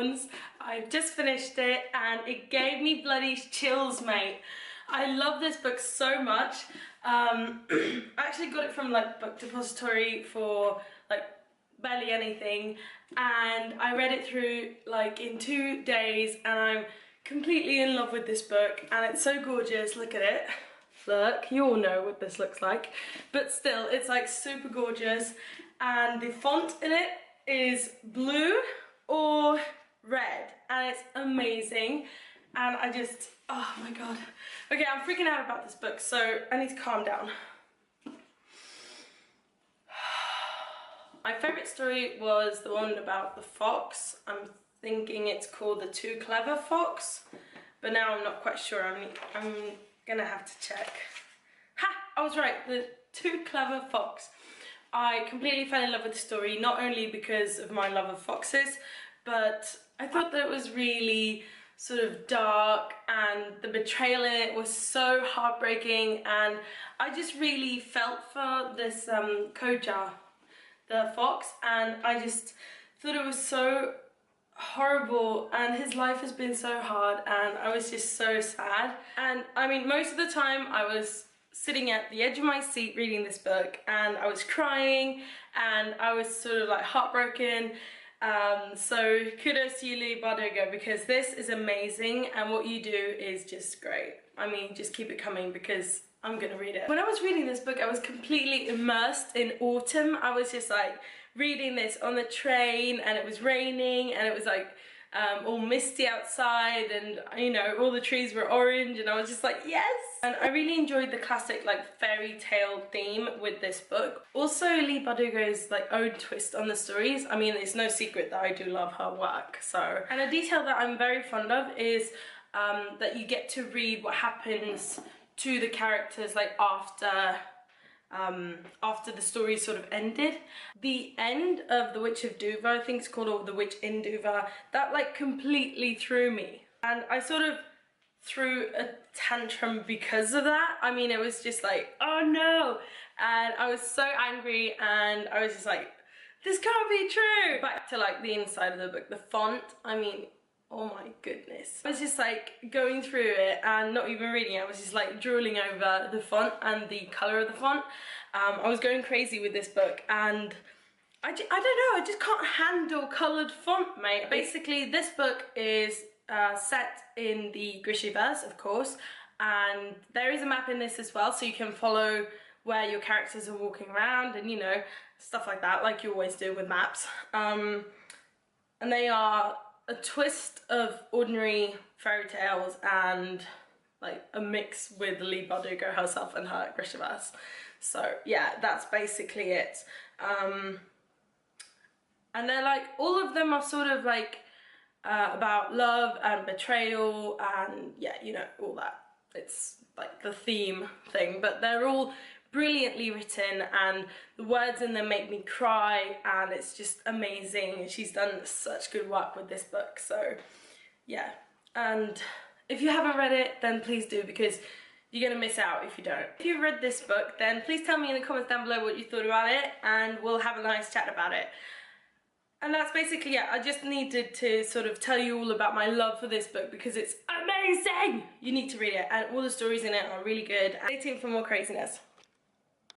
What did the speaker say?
Thorns. I've just finished it and it gave me bloody chills, mate. I love this book so much. I actually got it from like Book Depository for like barely anything, and I read it through like in 2 days, and I'm completely in love with this book, and it's so gorgeous. Look at it. Look, you all know what this looks like, but still, it's like super gorgeous, and the font in it is blue or red, and it's amazing. And I just, oh my god. Okay, I'm freaking out about this book, so I need to calm down. My favourite story was the one about the fox. I'm thinking it's called The Too Clever Fox, but now I'm not quite sure. I'm gonna have to check. Ha! I was right, The Too Clever Fox. I completely fell in love with the story, not only because of my love of foxes, but I thought that it was really sort of dark, and the betrayal in it was so heartbreaking, and I just really felt for this Koja, the fox, and I just thought it was so horrible, and his life has been so hard, and I was just so sad. And I mean, most of the time I was sitting at the edge of my seat reading this book, and I was crying, and I was sort of like heartbroken. So kudos to you, Lee Bardugo, because this is amazing, and what you do is just great. I mean, just keep it coming, because I'm gonna read it. When I was reading this book, I was completely immersed in autumn. I was just like reading this on the train, and it was raining, and it was like all misty outside, and you know, all the trees were orange, and I was just like, yes! And I really enjoyed the classic like fairy tale theme with this book. Also, Lee Bardugo's like own twist on the stories. I mean, it's no secret that I do love her work, so. And a detail that I'm very fond of is that you get to read what happens to the characters like after the story sort of ended. The end of The Witch of Duva, I think it's called, or The Witch in Duva, that like completely threw me. And I sort of threw a tantrum because of that. I mean, it was just like, oh no! And I was so angry, and I was just like, this can't be true! Back to like the inside of the book, the font, I mean, oh my goodness. I was just like going through it and not even reading it. I was just like drooling over the font and the colour of the font. I was going crazy with this book, and I don't know, I just can't handle coloured font, mate. Basically, this book is set in the Grishaverse, of course, and there is a map in this as well, so you can follow where your characters are walking around, and you know, stuff like that, like you always do with maps. And they are a twist of ordinary fairy tales and like a mix with Lee Bardugo herself and her Grishaverse. So yeah, that's basically it. And they're like, all of them are sort of like about love and betrayal, and yeah, you know, all that. It's like the theme thing, but they're all brilliantly written, and the words in them make me cry, and it's just amazing. She's done such good work with this book, so yeah. And if you haven't read it, then please do, because you're gonna miss out if you don't. If you've read this book, then please tell me in the comments down below what you thought about it, and we'll have a nice chat about it. And that's basically it. I just needed to sort of tell you all about my love for this book, because it's amazing! You need to read it, and all the stories in it are really good. Stay tuned for more craziness.